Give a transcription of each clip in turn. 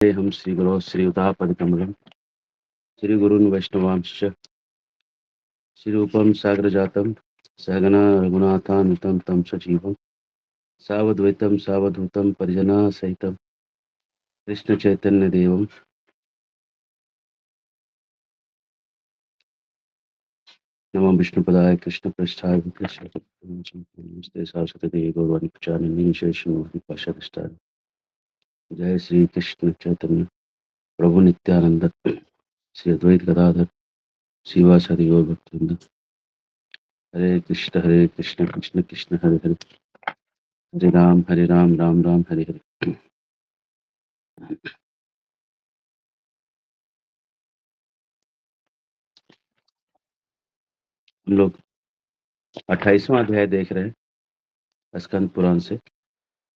वन्देऽहं श्रीगुरो श्रीयुतापदकमलं श्रीगुरून् वैष्णवांश्च श्रीरूपं साग्रजातं सहगना रघुनाथान्वितं तं सजीवं सावद्वैतं सावधूतं परिजना सहितं कृष्णचैतन्यदेवं नमो विष्णुपदाय कृष्णपृष्ठाय नमस्ते सरस्वती देवी गौरवाणी प्रचारिणी शेषाधिष्ठान। जय श्री कृष्ण चैतन्य प्रभु नित्यानंद श्री अद्वैत गदाधर शिवासादि गौर भक्तवृंद। हरे कृष्ण कृष्ण कृष्ण हरे हरे, हरे राम राम राम हरे हरे। हम लोग 28वां अध्याय देख रहे हैं स्कंद पुराण से,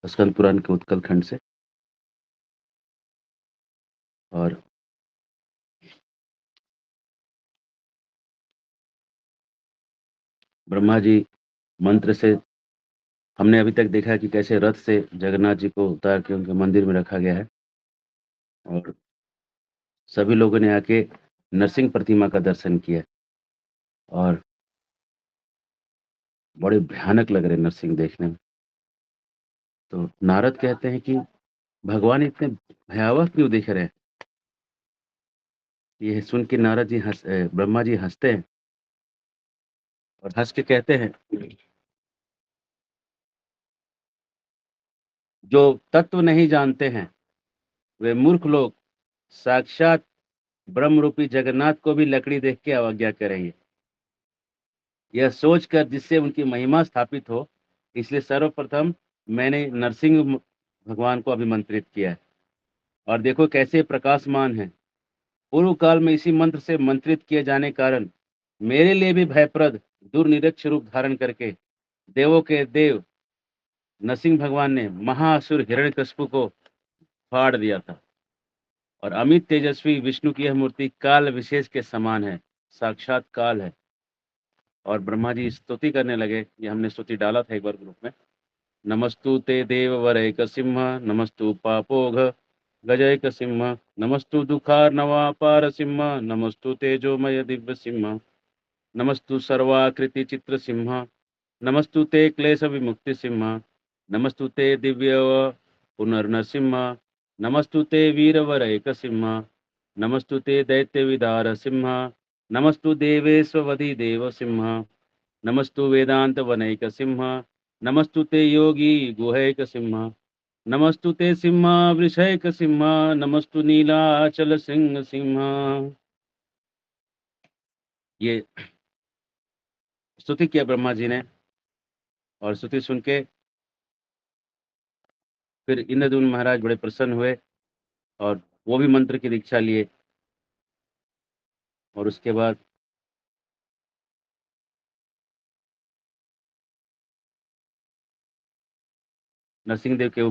स्कंद पुराण के उत्कल खंड से। और ब्रह्मा जी मंत्र से हमने अभी तक देखा कि कैसे रथ से जगन्नाथ जी को उतार के उनके मंदिर में रखा गया है और सभी लोगों ने आके नरसिंह प्रतिमा का दर्शन किया और बड़े भयानक लग रहे नरसिंह देखने में। तो नारद कहते हैं कि भगवान इतने भयावह क्यों दिख रहे हैं। ये सुन के नारद जी ब्रह्मा जी हंसते हैं और हंस के कहते हैं, जो तत्व नहीं जानते हैं वे मूर्ख लोग साक्षात ब्रह्म रूपी जगन्नाथ को भी लकड़ी देख के अवज्ञा करेंगे, यह सोचकर जिससे उनकी महिमा स्थापित हो। इसलिए सर्वप्रथम मैंने नरसिंह भगवान को अभिमंत्रित किया है और देखो कैसे प्रकाशमान है। पूर्व काल में इसी मंत्र से मंत्रित किए जाने कारण मेरे लिए भी भयप्रद दुर्निरीक्ष रूप धारण करके देवों के देव नरसिंह भगवान ने महाअसुर हिरण्यकशिपु को फाड़ दिया था। और अमित तेजस्वी विष्णु की यह मूर्ति काल विशेष के समान है, साक्षात काल है। और ब्रह्मा जी स्तुति करने लगे, ये हमने स्तुति डाला था एक बार ग्रुप में। नमस्तु ते देववरैक सिंह नमस्तु पापोघ गजैक सिंह नमस्तु दुःखार्णवापार सिंह नमस्तु तेजोमय दिव्य सिंह नमस्तु सर्वाकृति चित्र सिंह नमस्तु ते क्लेश विमुक्ति सिंह नमस्तु ते दिव्य पुनर्नसिंह नमस्तु ते वीरवरैक सिंह नमस्तु ते दैत्य विदार सिंह नमस्तु देवेश्ववधि देव सिंह नमस्तु वेदांत वनैक सिंह नमस्तु ते योगी गुहैक सिंह नमस्तु ते सिंह वृषैक सिंह नमस्तु नीलाचल सिंह सिंह। ये स्तुति किया ब्रह्मा जी ने और स्तुति सुन के फिर इंद्रद्युम्न महाराज बड़े प्रसन्न हुए और वो भी मंत्र की दीक्षा लिए। और उसके बाद नरसिंह देव के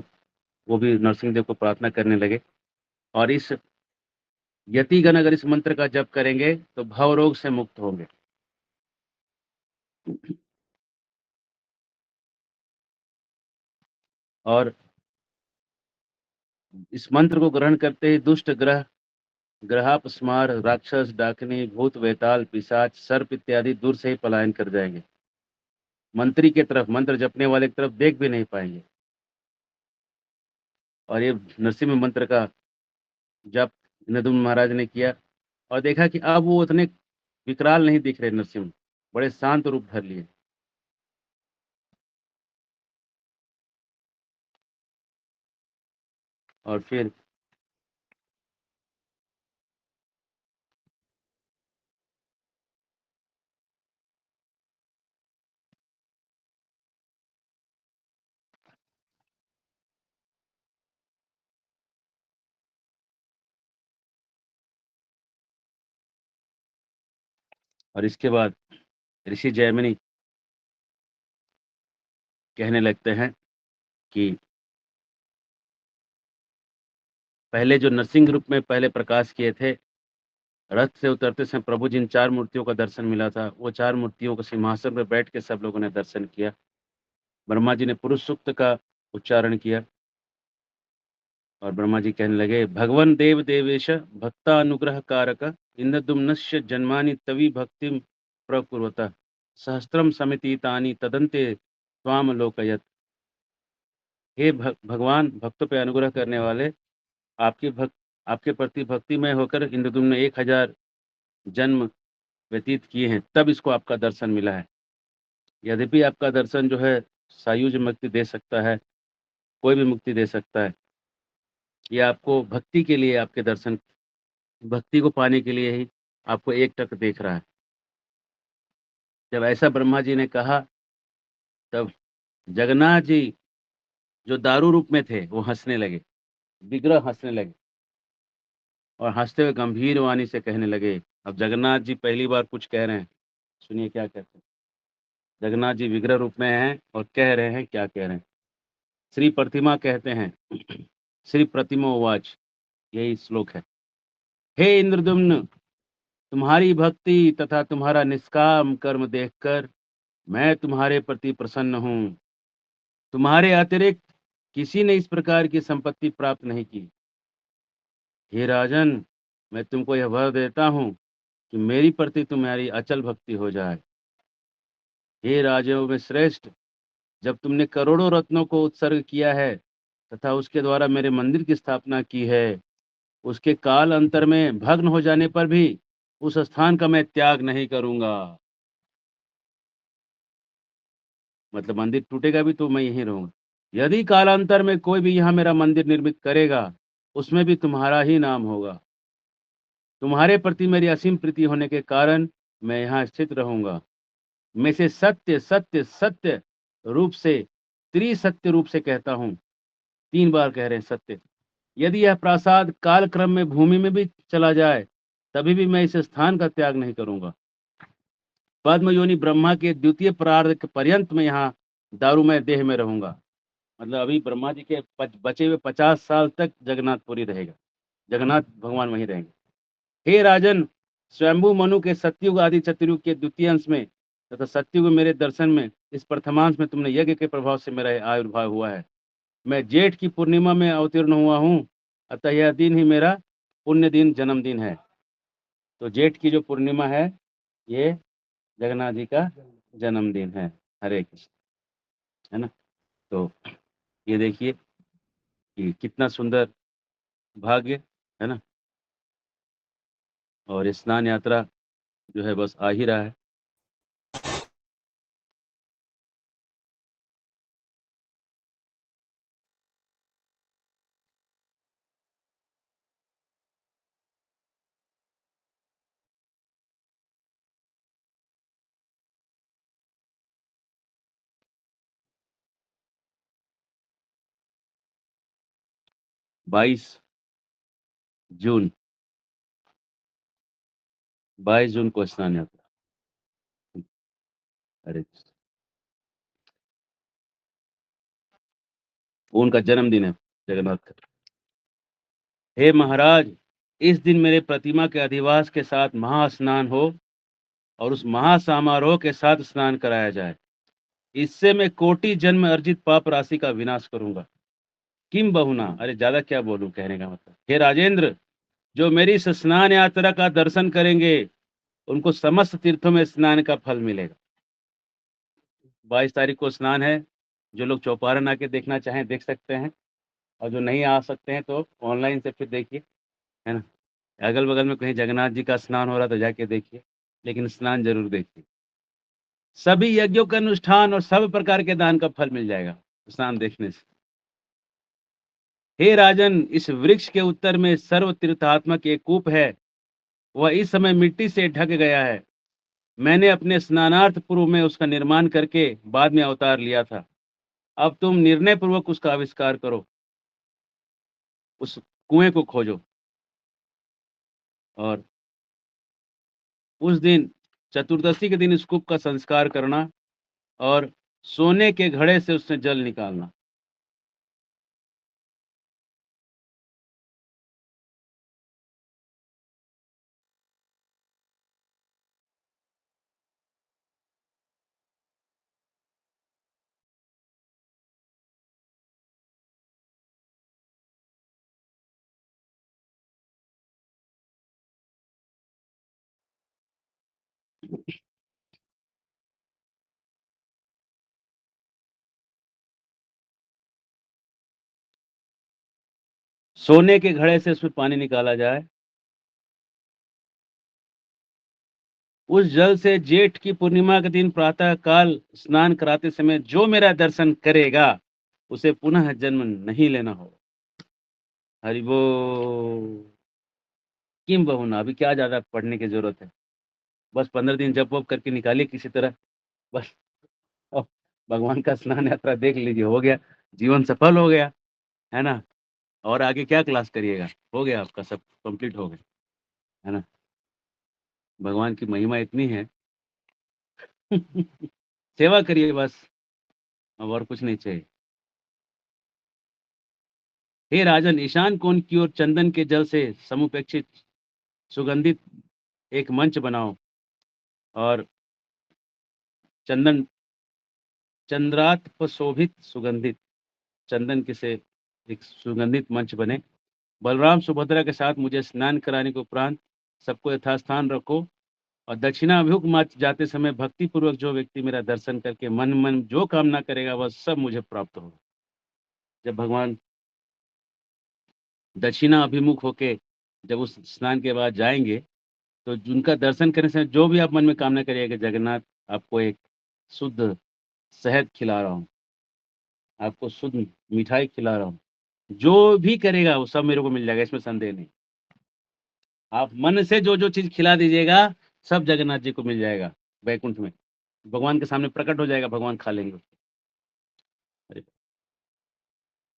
वो भी नरसिंह देव को प्रार्थना करने लगे। और इस यतिगण अगर इस मंत्र का जप करेंगे तो भव रोग से मुक्त होंगे। और इस मंत्र को ग्रहण करते ही दुष्ट ग्रह ग्रहापस्मार राक्षस डाकनी भूत वेताल पिशाच सर्प इत्यादि दूर से ही पलायन कर जाएंगे, मंत्री के तरफ मंत्र जपने वाले की तरफ देख भी नहीं पाएंगे। और ये नरसिंह मंत्र का जप इंद्रद्युम्न महाराज ने किया और देखा कि अब वो उतने विकराल नहीं दिख रहे, नरसिंह बड़े शांत रूप धर लिए। और फिर इसके बाद ऋषि जैमिनी कहने लगते हैं कि पहले जो नरसिंह रूप में पहले प्रकाश किए थे, रथ से उतरते समय प्रभु जिन 4 मूर्तियों का दर्शन मिला था, वो 4 मूर्तियों को सिंहासन पर बैठ के सब लोगों ने दर्शन किया। ब्रह्मा जी ने पुरुष सूक्त का उच्चारण किया और ब्रह्मा जी कहने लगे, भगवन देव देवेश भक्ता अनुग्रह कारक इंद्रदुम्नस्य जन्मानि तवी भक्तिम प्रकुर्वतः सहस्त्रम समितीतानि तदंते त्वाम लोकयत। हे भगवान, भक्तों पे अनुग्रह करने वाले, आपके प्रति भक्तिमय होकर इंद्रदुम्न 1000 जन्म व्यतीत किए हैं, तब इसको आपका दर्शन मिला है। यद्यपि आपका दर्शन जो है सायुज मुक्ति दे सकता है, कोई भी मुक्ति दे सकता है, ये आपको भक्ति के लिए, आपके दर्शन, भक्ति को पाने के लिए ही आपको एकटक देख रहा है। जब ऐसा ब्रह्मा जी ने कहा, तब जगन्नाथ जी जो दारू रूप में थे वो हंसने लगे, विग्रह हंसने लगे और हंसते हुए गंभीर वाणी से कहने लगे। अब जगन्नाथ जी पहली बार कुछ कह रहे हैं, सुनिए क्या कहते हैं। जगन्नाथ जी विग्रह रूप में हैं और कह रहे हैं, क्या कह रहे हैं। श्री प्रतिमा कहते हैं, श्री प्रतिमा उवाच, यही श्लोक है। हे इंद्रदुम्न, तुम्हारी भक्ति तथा तुम्हारा निष्काम कर्म देखकर मैं तुम्हारे प्रति प्रसन्न हूँ। तुम्हारे अतिरिक्त किसी ने इस प्रकार की संपत्ति प्राप्त नहीं की। हे राजन, मैं तुमको यह वर देता हूँ कि मेरी प्रति तुम्हारी अचल भक्ति हो जाए। हे राजाओं में श्रेष्ठ, जब तुमने करोड़ों रत्नों को उत्सर्ग किया है तथा उसके द्वारा मेरे मंदिर की स्थापना की है, उसके काल अंतर में भग्न हो जाने पर भी उस स्थान का मैं त्याग नहीं करूंगा। मतलब मंदिर टूटेगा भी तो मैं यहीं रहूंगा। यदि कालांतर में कोई भी यहाँ मेरा मंदिर निर्मित करेगा, उसमें भी तुम्हारा ही नाम होगा। तुम्हारे प्रति मेरी असीम प्रीति होने के कारण मैं यहाँ स्थित रहूंगा। मैं से सत्य सत्य सत्य रूप से, त्रिसत्य रूप से कहता हूँ। 3 बार कह रहे हैं सत्य। यदि यह प्रासाद कालक्रम में भूमि में भी चला जाए, तभी भी मैं इस स्थान का त्याग नहीं करूंगा। पद्म योनि ब्रह्मा के द्वितीय प्रार्ध के पर्यंत में यहाँ दारूमय देह में रहूंगा। मतलब अभी ब्रह्मा जी के बचे हुए 50 साल तक जगन्नाथपुरी रहेगा, जगन्नाथ भगवान वहीं रहेंगे। हे राजन, स्वयंभू मनु के सतयुग आदि चतुर्युग के द्वितीय अंश में तथा सतयुग में मेरे दर्शन में इस प्रथमांश में तुमने यज्ञ के प्रभाव से मेरा आविर्भाव हुआ है। मैं जेठ की पूर्णिमा में अवतीर्ण हुआ हूँ, अतः यह दिन ही मेरा पुण्य दिन, जन्मदिन है। तो जेठ की जो पूर्णिमा है, ये जगन्नाथ जी का जन्मदिन है। हरे कृष्ण, है ना। तो ये देखिए कि कितना सुंदर भाग्य, है ना। और स्नान यात्रा जो है बस आ ही रहा है। बाईस जून 22 जून को स्नान यात्रा। अरे, वो उनका जन्मदिन है, जगन्नाथ का। हे महाराज, इस दिन मेरे प्रतिमा के अधिवास के साथ महास्नान हो और उस महासमारोह के साथ स्नान कराया जाए। इससे मैं कोटि जन्म अर्जित पाप राशि का विनाश करूंगा। किम बहुना, अरे ज्यादा क्या बोलूं, कहने का मतलब। हे राजेंद्र, जो मेरी इस स्नान यात्रा का दर्शन करेंगे, उनको समस्त तीर्थों में स्नान का फल मिलेगा। 22 तारीख को स्नान है। जो लोग चौपारण आके देखना चाहें देख सकते हैं, और जो नहीं आ सकते हैं तो ऑनलाइन से फिर देखिए, है ना। अगल बगल में कहीं जगन्नाथ जी का स्नान हो रहा तो जाके देखिए, लेकिन स्नान जरूर देखिए। सभी यज्ञों का अनुष्ठान और सब प्रकार के दान का फल मिल जाएगा स्नान देखने से। हे राजन, इस वृक्ष के उत्तर में सर्व तीर्थात्मक एक कूप है। वह इस समय मिट्टी से ढक गया है। मैंने अपने स्नानार्थ पूर्व में उसका निर्माण करके बाद में अवतार लिया था। अब तुम निर्णय पूर्वक उसका आविष्कार करो, उस कुएं को खोजो, और उस दिन चतुर्दशी के दिन इस कूप का संस्कार करना और सोने के घड़े से उससे जल निकालना। सोने के घड़े से उसमें पानी निकाला जाए, उस जल से जेठ की पूर्णिमा के दिन प्रातः काल स्नान कराते समय जो मेरा दर्शन करेगा, उसे पुनः जन्म नहीं लेना होगा। हरि बोल। किम बहुना, अभी क्या ज़्यादा पढ़ने की ज़रूरत है? बस 15 दिन जप-वप करके निकालिए किसी तरह, बस अब भगवान का स्नान यात्रा देख लीजिए, हो गया, जीवन सफल हो गया, है ना? और आगे क्या क्लास करिएगा? हो गया आपका सब कंप्लीट हो गया, है ना? भगवान की महिमा इतनी है। सेवा करिए बस, अब और कुछ नहीं चाहिए। हे राजन, ईशान कोण की ओर चंदन के जल से समुपेक्षित सुगंधित एक मंच बनाओ और चंदन चंद्रात्प शोभित सुगंधित चंदन के से एक सुगंधित मंच बने। बलराम सुभद्रा के साथ मुझे स्नान कराने के उपरांत सबको यथास्थान रखो और दक्षिणाभिमुख मत जाते समय भक्ति पूर्वक जो व्यक्ति मेरा दर्शन करके मन मन जो कामना करेगा वह सब मुझे प्राप्त होगा। जब भगवान दक्षिणा अभिमुख होके जब उस स्नान के बाद जाएंगे, तो उनका दर्शन करने से जो भी आप मन में कामना करिएगा, जगन्नाथ आपको एक शुद्ध शहद खिला रहा हूँ, आपको शुद्ध मिठाई खिला रहा हूँ, जो भी करेगा वो सब मेरे को मिल जाएगा, इसमें संदेह नहीं। आप मन से जो चीज खिला दीजिएगा, सब जगन्नाथ जी को मिल जाएगा वैकुंठ में, भगवान के सामने प्रकट हो जाएगा, भगवान खा लेंगे उसको। अरे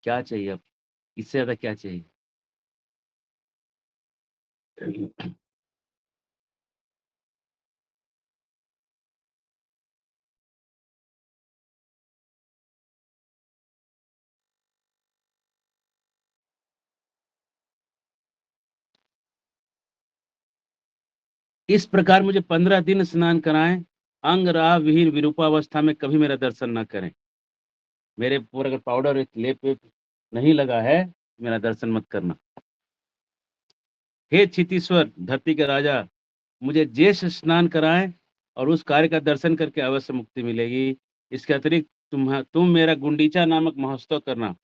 क्या चाहिए अब, इससे ज्यादा क्या चाहिए? इस प्रकार मुझे 15 दिन स्नान कराएं, अंग राह विहीन विरूपावस्था में कभी मेरा दर्शन न करें। मेरे ऊपर अगर पाउडर लेप वेप नहीं लगा है, मेरा दर्शन मत करना। हे क्षितीश्वर, धरती के राजा, मुझे ज्येष्ठ स्नान कराएं और उस कार्य का दर्शन करके अवश्य मुक्ति मिलेगी। इसके अतिरिक्त तुम मेरा गुंडीचा नामक महोत्सव करना।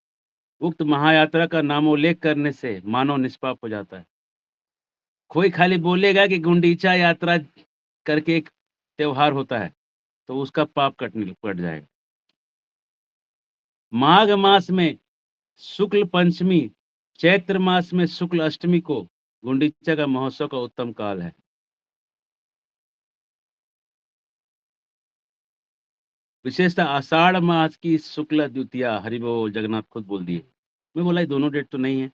उक्त महायात्रा का नामोल्लेख करने से मानव निष्पाप हो जाता है। कोई खाली बोलेगा कि गुंडीचा यात्रा करके एक त्योहार होता है, तो उसका पाप कट जाएगा। माघ मास में शुक्ल पंचमी, चैत्र मास में शुक्ल अष्टमी को गुंडीचा का महोत्सव का उत्तम काल है। विशेषतः आषाढ़ मास की शुक्ल द्वितीया, हरि बोल, जगन्नाथ खुद बोल दिए। मैं बोला ये दोनों डेट तो नहीं है,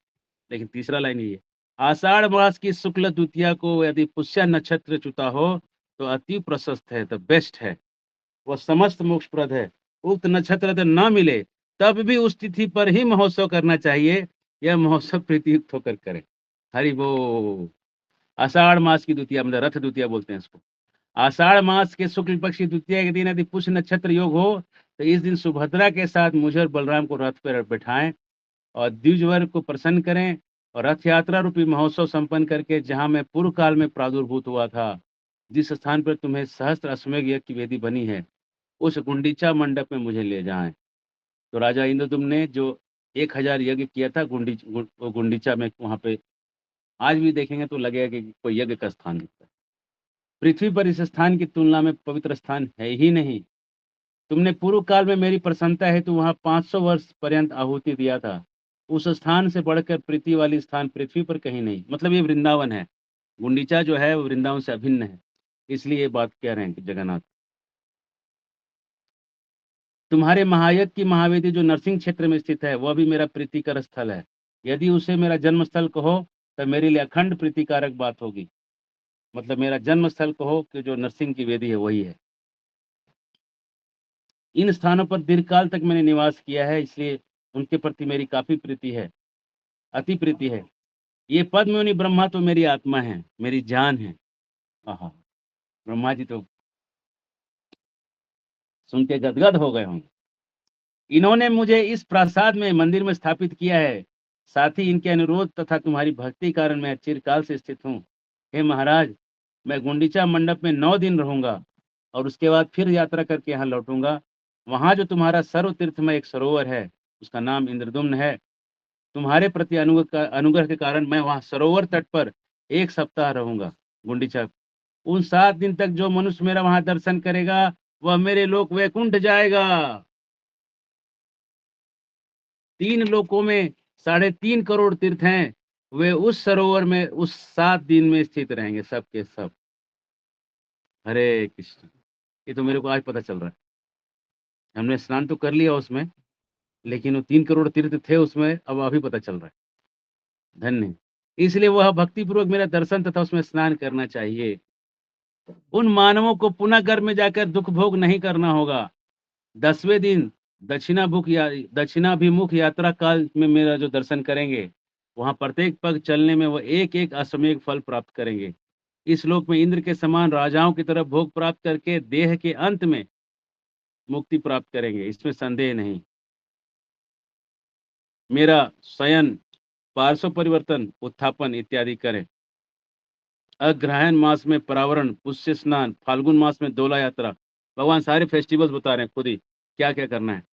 लेकिन तीसरा लाइन ये है, आषाढ़ मास की शुक्ल द्वितीया को यदि पुष्य नक्षत्र चुता हो तो अति प्रशस्त है, द बेस्ट है, वह समस्त मोक्षप्रद है। उक्त नक्षत्र यदि न मिले तब भी उस तिथि पर ही महोत्सव करना चाहिए। यह महोत्सव प्रीतियुक्त होकर करें। हरि बोल। आषाढ़ मास की द्वितीया, मतलब रथ द्वितीया बोलते हैं इसको। आषाढ़ मास के शुक्ल पक्ष की द्वितीया के दिन यदि पुष्य नक्षत्र योग हो तो इस दिन सुभद्रा के साथ मुझे और बलराम को रथ पर बैठाएं और द्विजवर्ग को प्रसन्न करें और रथ यात्रा रूपी महोत्सव संपन्न करके जहां मैं पूर्व काल में प्रादुर्भूत हुआ था, जिस स्थान पर तुम्हें सहस्त्र अश्वमेघ यज्ञ की वेदी बनी है, उस गुंडीचा मंडप में मुझे ले जाएं। तो राजा इंद्रदुम्न ने जो 1000 यज्ञ किया था गुंडीचा में, वहां पे आज भी देखेंगे तो लगेगा कि कोई यज्ञ का स्थान दिखता है। पृथ्वी पर इस स्थान की तुलना में पवित्र स्थान है ही नहीं। तुमने पूर्व काल में मेरी प्रसन्नता हेतु वहां 500 वर्ष पर्यंत आहुति दिया था। उस स्थान से बढ़कर प्रीति वाली स्थान पृथ्वी पर कहीं नहीं। मतलब ये वृंदावन है, गुंडीचा जो है वो वृंदावन से अभिन्न है, इसलिए ये बात कह रहे हैं कि जगन्नाथ। तुम्हारे महायज्ञ की महावेदी जो नरसिंह क्षेत्र में स्थित है, वह भी मेरा प्रीतिकर स्थल है। यदि उसे मेरा जन्म स्थल कहो तो मेरे लिए अखंड प्रीतिकारक बात होगी। मतलब मेरा जन्म स्थल कहो कि जो नरसिंह की वेदी है वही है। इन स्थानों पर दीर्घकाल तक मैंने निवास किया है, इसलिए उनके प्रति मेरी काफी प्रीति है, अति प्रीति है। ये पद्ममुनि ब्रह्मा तो मेरी आत्मा है, मेरी जान है। आहा, ब्रह्मा जी तो सुन के गदगद हो गए होंगे। इन्होंने मुझे इस प्रासाद में मंदिर में स्थापित किया है। साथ ही इनके अनुरोध तथा तुम्हारी भक्ति कारण मैं चिरकाल से स्थित हूँ। हे महाराज, मैं गुंडीचा मंडप में 9 दिन रहूंगा और उसके बाद फिर यात्रा करके यहाँ लौटूंगा। वहां जो तुम्हारा सर्व तीर्थ में एक सरोवर है, उसका नाम इंद्रदुम्न है। तुम्हारे प्रति अनुग्रह के कारण मैं वहां सरोवर तट पर 1 सप्ताह रहूंगा। गुंडीचा, उन 7 दिन तक जो मनुष्य मेरा वहां दर्शन करेगा वह मेरे लोक वैकुंठ जाएगा। 3 लोकों में 3.5 करोड़ तीर्थ हैं, वे उस सरोवर में उस 7 दिन में स्थित रहेंगे, सब के सब। हरे कृष्ण। ये तो मेरे को आज पता चल रहा है। हमने स्नान तो कर लिया उसमें, लेकिन वो 3 करोड़ तीर्थ थे उसमें, अब अभी पता चल रहा है। धन्य। इसलिए वह भक्ति पूर्वक मेरा दर्शन तथा उसमें स्नान करना चाहिए। उन मानवों को पुनः गर्भ में जाकर दुख भोग नहीं करना होगा। 10वें दिन दक्षिणाभिमुख यात्रा काल में मेरा जो दर्शन करेंगे, वहां प्रत्येक पग चलने में वह एक एक अश्वमेघ फल प्राप्त करेंगे। इस लोक में इंद्र के समान राजाओं की तरफ भोग प्राप्त करके देह के अंत में मुक्ति प्राप्त करेंगे, इसमें संदेह नहीं। मेरा शयन, पार्श्व परिवर्तन, उत्थापन इत्यादि करें। अग्रहायण मास में परावरण, पुष्य स्नान, फाल्गुन मास में दोला यात्रा। भगवान सारे फेस्टिवल्स बता रहे हैं खुद ही क्या क्या करना है।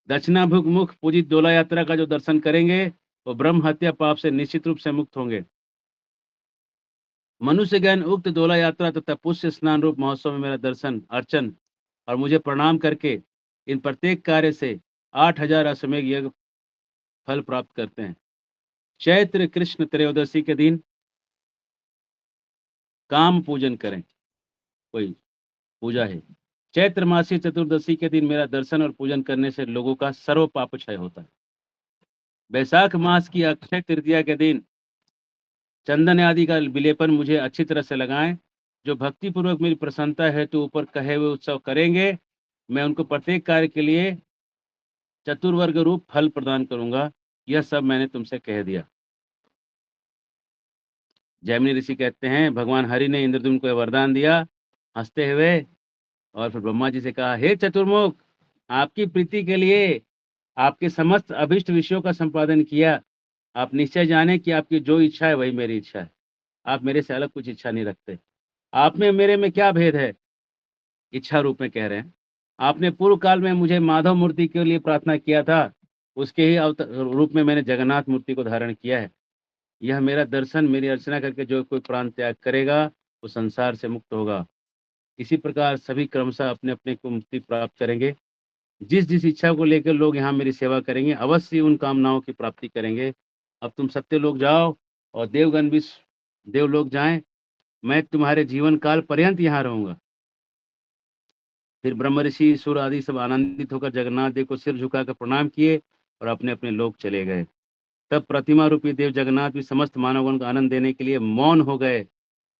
दक्षिणाभिमुख पूजित दोला यात्रा का जो दर्शन करेंगे वो ब्रह्म हत्या पाप से निश्चित रूप से मुक्त होंगे। मनुष्य ज्ञान उक्त दोला यात्रा तथा पुष्य स्नान रूप महोत्सव में मेरा दर्शन अर्चन और मुझे प्रणाम करके इन प्रत्येक कार्य से 8,000 अश्वमेघ यज्ञ फल प्राप्त करते हैं। चैत्र कृष्ण त्रयोदशी के दिन काम पूजन करें। कोई पूजा है। चैत्र मासी चतुर्दशी के दिन मेरा दर्शन और पूजन करने से लोगों का सर्व पाप क्षय होता है। बैसाख मास की अक्षय तृतीया के दिन चंदन आदि का विलेपन मुझे अच्छी तरह से लगाएं। जो भक्ति पूर्वक मेरी प्रसन्नता है तो ऊपर कहे हुए उत्सव करेंगे, मैं उनको प्रत्येक कार्य के लिए चतुर्वर्ग रूप फल प्रदान करूंगा। यह सब मैंने तुमसे कह दिया। जैमिनी ऋषि कहते हैं भगवान हरि ने इंद्रदुम्न को यह वरदान दिया हंसते हुए, और फिर ब्रह्मा जी से कहा, हे चतुर्मुख, आपकी प्रीति के लिए आपके समस्त अभिष्ट विषयों का संपादन किया। आप निश्चय जाने कि आपकी जो इच्छा है वही मेरी इच्छा है। आप मेरे से अलग कुछ इच्छा नहीं रखते। आप में मेरे में क्या भेद है, इच्छा रूप में कह रहे हैं। आपने पूर्व काल में मुझे माधव मूर्ति के लिए प्रार्थना किया था, उसके ही रूप में मैंने जगन्नाथ मूर्ति को धारण किया है। यह मेरा दर्शन, मेरी अर्चना करके जो कोई प्राण त्याग करेगा वो संसार से मुक्त होगा। इसी प्रकार सभी क्रमशः अपने अपने को मुक्ति प्राप्त करेंगे। जिस जिस इच्छा को लेकर लोग यहाँ मेरी सेवा करेंगे, अवश्य उन कामनाओं की प्राप्ति करेंगे। अब तुम सत्य लोग जाओ और देवगण भी देवलोक जाएं। मैं तुम्हारे जीवन काल पर्यंत यहाँ रहूंगा। फिर ब्रह्म ऋषि सुर आदि सब आनंदित होकर जगन्नाथ देव को सिर झुकाकर प्रणाम किए और अपने अपने लोक चले गए। तब प्रतिमा रूपी देव जगन्नाथ भी समस्त मानवगण को आनंद देने के लिए मौन हो गए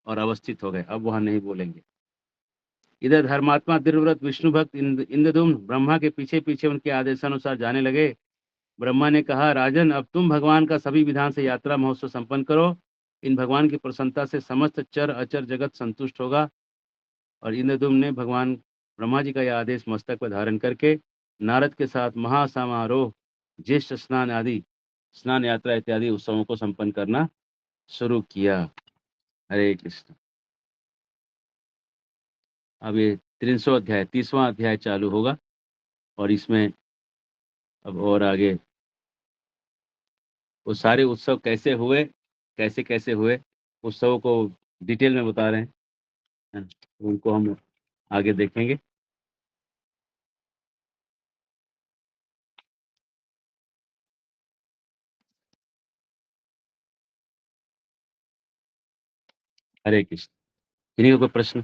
और अवस्थित हो गए। अब वहां नहीं बोलेंगे। इधर धर्मात्मा दीर्घव्रत विष्णु भक्त इंद्रदुम्न ब्रह्मा के पीछे पीछे उनके आदेशानुसार जाने लगे। ब्रह्मा ने कहा, राजन, अब तुम भगवान का सभी विधान से यात्रा महोत्सव संपन्न करो। इन भगवान की प्रसन्नता से समस्त चर अचर जगत संतुष्ट होगा। और इंद्रदुम्न ने भगवान ब्रह्मा जी का यह आदेश मस्तक पर धारण करके नारद के साथ महासमारोह ज्येष्ठ स्नान आदि स्नान यात्रा इत्यादि उत्सवों को संपन्न करना शुरू किया। हरे कृष्ण। अब ये 300 अध्याय 30वां अध्याय चालू होगा और इसमें अब और आगे वो सारे उत्सव कैसे हुए, कैसे कैसे हुए, उत्सवों को डिटेल में बता रहे हैं, है ना? उनको हम आगे देखेंगे। हरे कृष्ण। किन्हीं को कोई प्रश्न?